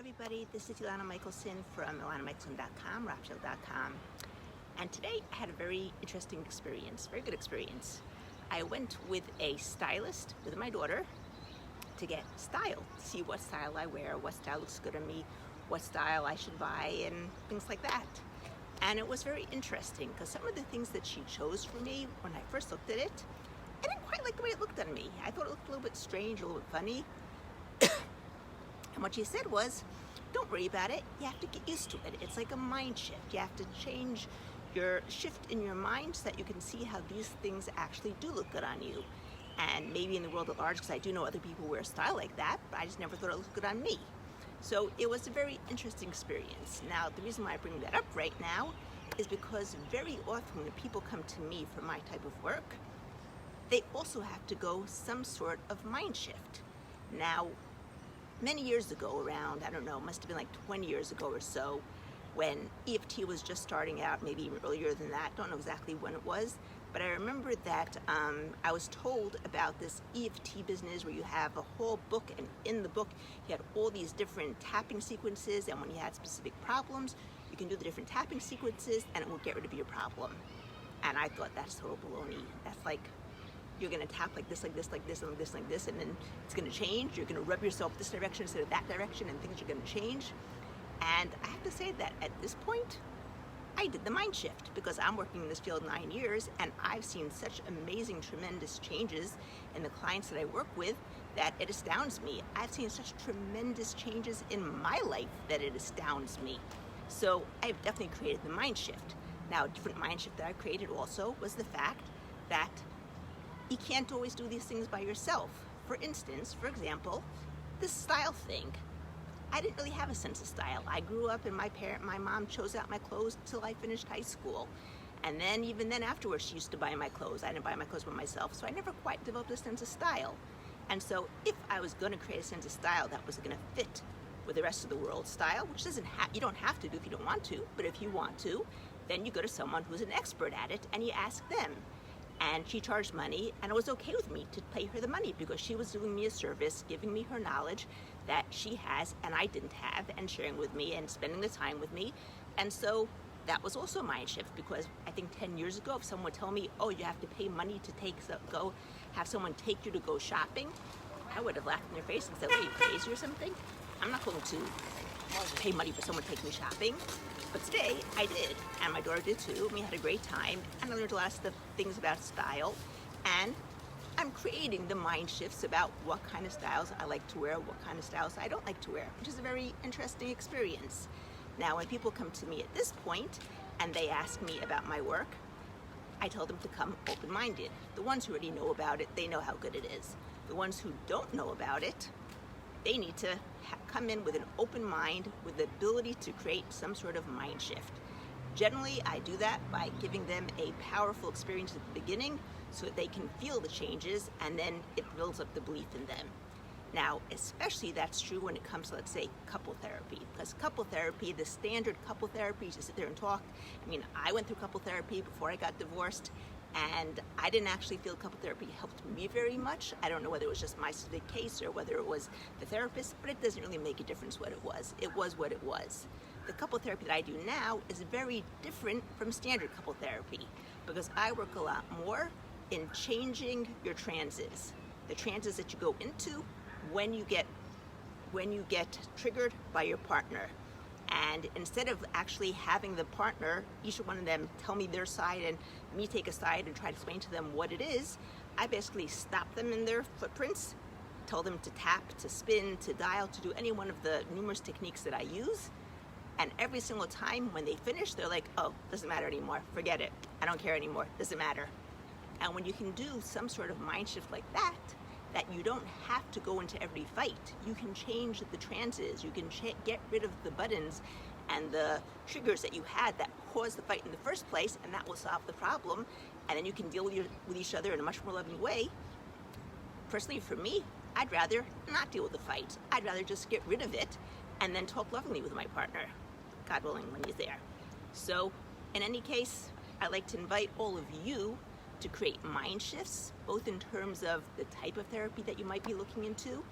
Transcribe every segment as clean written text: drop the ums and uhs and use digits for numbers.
everybody, this is Ilana Michelson from ilanamichelson.com, optiontoheal.com, and today I had a very interesting experience, very good experience. I went with a stylist with my daughter to get style, see what style I wear, what style looks good on me, what style I should buy, and things like that. And it was very interesting because some of the things that she chose for me, when I first looked at it, I didn't quite like the way it looked on me. I thought it looked a little bit strange, a little bit funny. And what she said was, don't worry about it, you have to get used to it. It's like a mind shift. You have to change your shift in your mind so that you can see how these things actually do look good on you. And maybe in the world at large, because I do know other people wear style like that, but I just never thought it looked good on me. So it was a very interesting experience. Now, the reason why I bring that up right now is because very often when people come to me for my type of work, they also have to go some sort of mind shift. Now, many years ago, around, I don't know, must have been like 20 years ago or so, when EFT was just starting out, maybe even earlier than that, don't know exactly when it was, but I remember that I was told about this EFT business where you have a whole book, and in the book you had all these different tapping sequences, and when you had specific problems, you can do the different tapping sequences and it will get rid of your problem. And I thought, that's total baloney. That's like, you're going to tap like this, like this, like this, and like this, like this, and then it's going to change. You're going to rub yourself this direction instead of that direction, and things are going to change. And I have to say that at this point, I did the mind shift because I'm working in this field 9 years, and I've seen such amazing, tremendous changes in the clients that I work with that it astounds me. I've seen such tremendous changes in my life that it astounds me. So I've definitely created the mind shift. Now, a different mind shift that I created also was the fact that you can't always do these things by yourself. For instance, for example, this style thing. I didn't really have a sense of style. I grew up and my mom chose out my clothes until I finished high school. And then even then afterwards, she used to buy my clothes. I didn't buy my clothes by myself, so I never quite developed a sense of style. And so if I was gonna create a sense of style that was gonna fit with the rest of the world's style, which you don't have to do if you don't want to, but if you want to, then you go to someone who's an expert at it and you ask them. And she charged money, and it was okay with me to pay her the money because she was doing me a service, giving me her knowledge that she has and I didn't have, and sharing with me and spending the time with me. And so that was also a mind shift, because I think 10 years ago, if someone would tell me, oh, you have to pay money to go have someone take you to go shopping, I would have laughed in their face and said, what, are you crazy or something? I'm not going to pay money for someone to take me shopping. But today I did, and my daughter did too, and we had a great time, and I learned a lot of things about style, and I'm creating the mind shifts about what kind of styles I like to wear, what kind of styles I don't like to wear, which is a very interesting experience. Now, when people come to me at this point and they ask me about my work, I tell them to come open-minded. The ones who already know about it, they know how good it is. The ones who don't know about it, they need to come in with an open mind, with the ability to create some sort of mind shift. Generally, I do that by giving them a powerful experience at the beginning so that they can feel the changes, and then it builds up the belief in them. Now, especially that's true when it comes to, let's say, couple therapy, because couple therapy, the standard couple therapy is to sit there and talk. I mean, I went through couple therapy before I got divorced, and I didn't actually feel couple therapy helped me very much. I don't know whether it was just my specific case or whether it was the therapist, but it doesn't really make a difference what it was. It was what it was. The couple therapy that I do now is very different from standard couple therapy because I work a lot more in changing your transes. The transes that you go into when you get triggered by your partner. And instead of actually having the partner, each one of them tell me their side and me take a side and try to explain to them what it is, I basically stop them in their footprints, tell them to tap, to spin, to dial, to do any one of the numerous techniques that I use. And every single time when they finish, they're like, oh, doesn't matter anymore, forget it, I don't care anymore, doesn't matter. And when you can do some sort of mind shift like that you don't have to go into every fight. You can change the transes, you can get rid of the buttons and the triggers that you had that caused the fight in the first place, and that will solve the problem, and then you can deal with each other in a much more loving way. Personally, for me, I'd rather not deal with the fight. I'd rather just get rid of it and then talk lovingly with my partner, God willing, when he's there. So, in any case, I'd like to invite all of you to create mind shifts, both in terms of the type of therapy that you might be looking into,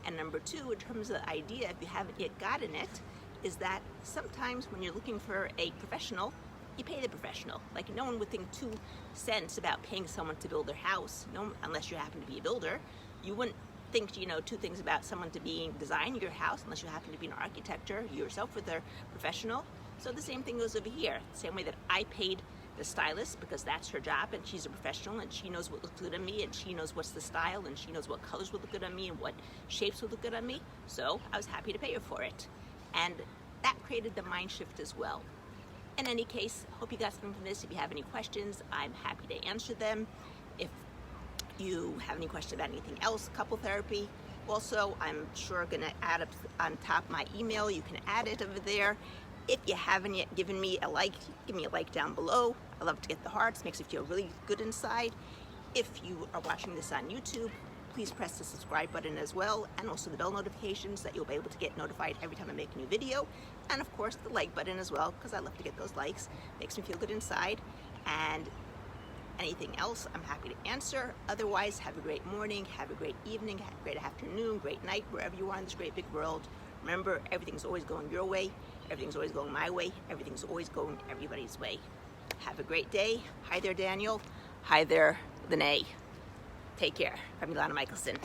And number two, in terms of the idea, if you haven't yet gotten it, is that sometimes when you're looking for a professional, you pay the professional. Like, no one would think 2 cents about paying someone to build their house, unless you happen to be a builder. You wouldn't think, 2 things about someone to be designing your house unless you happen to be an architect or you yourself with a professional. So the same thing goes over here. The same way that I paid the stylist because that's her job and she's a professional and she knows what looks good on me and she knows what's the style and she knows what colors would look good on me and what shapes would look good on me. So I was happy to pay her for it. And that created the mind shift as well. In any case, hope you got something from this. If you have any questions, I'm happy to answer them. If you have any questions about anything else, couple therapy, also, I'm sure going to add up on top my email. You can add it over there. If you haven't yet given me a like, give me a like down below. I love to get the hearts. Makes me feel really good inside. If you are watching this on YouTube, please press the subscribe button as well, and also the bell notifications that you'll be able to get notified every time I make a new video. And of course, the like button as well, because I love to get those likes. Makes me feel good inside. And anything else, I'm happy to answer. Otherwise, have a great morning, have a great evening, have a great afternoon, great night, wherever you are in this great big world. Remember, everything's always going your way, everything's always going my way, everything's always going everybody's way. Have a great day. Hi there, Daniel. Hi there, Lene. Take care. I'm Ilana Michelson.